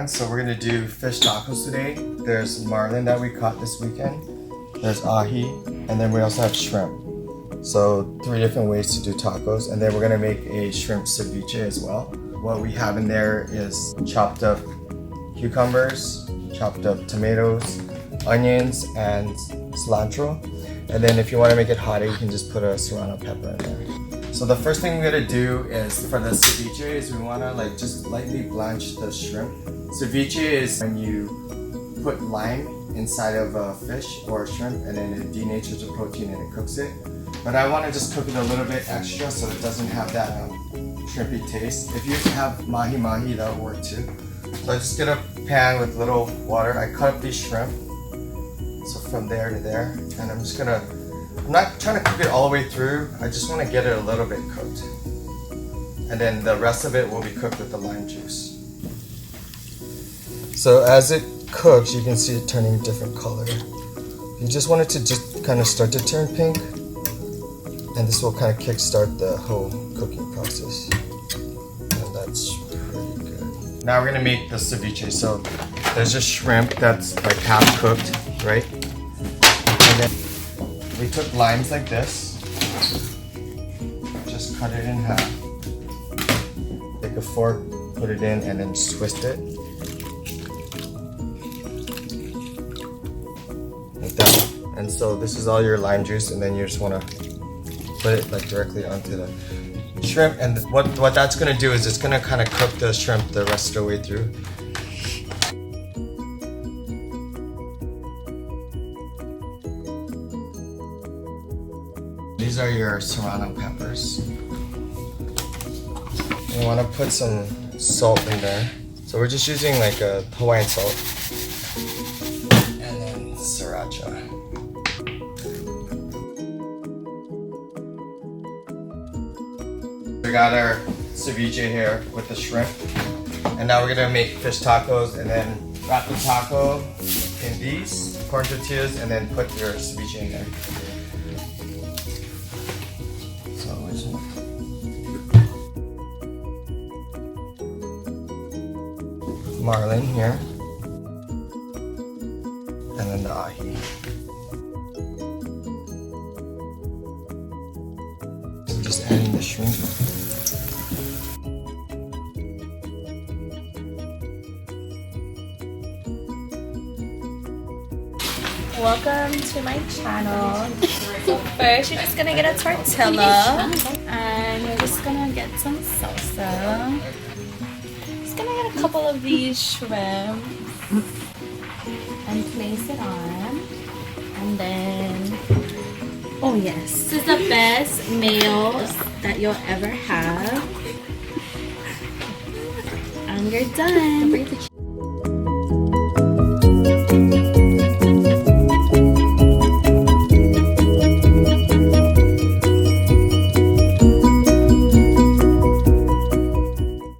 everyone. So we're gonna do fish tacos today. There's marlin that we caught this weekend. There's ahi, and then we also have shrimp. So 3 different ways to do tacos, and then we're gonna make a shrimp ceviche as well. What we have in there is chopped up cucumbers, chopped up tomatoes, onions, and cilantro. And then if you want to make it hotter, you can just put a serrano pepper in there. So the first thing we're gonna do is for the ceviche is we wanna just lightly blanch the shrimp. Ceviche is when you put lime inside of a fish or a shrimp and then it denatures the protein and it cooks it. But I want to just cook it a little bit extra so it doesn't have that shrimpy taste. If you have mahi-mahi, that will work too. So I just get a pan with little water. I cut up these shrimp. So from there to there, and I'm not trying to cook it all the way through, I just want to get it a little bit cooked. And then the rest of it will be cooked with the lime juice. So as it cooks, you can see it turning different color. You just want it to just kind of start to turn pink, and this will kind of kickstart the whole cooking process. And that's pretty good. Now we're gonna make the ceviche. So there's just shrimp that's like half cooked, right? And then we took limes like this, just cut it in half, take a fork, put it in, and then just twist it. Like that. And so this is all your lime juice, and then you just want to put it directly onto the shrimp. And what that's going to do is it's going to kind of cook the shrimp the rest of the way through. These are your serrano peppers. And you want to put some salt in there. So we're just using like a Hawaiian salt. And then sriracha. We got our ceviche here with the shrimp. And now we're gonna make fish tacos and then wrap the taco in these corn tortillas and then put your ceviche in there. Marlin here, and then the ahi. So just adding the shrimp. Welcome to my channel. So first you're just gonna get a tortilla and you're just gonna get some salsa. Gonna get a couple of these shrimp and place it on, and then oh yes, this is the best mayo that you'll ever have, and you're done.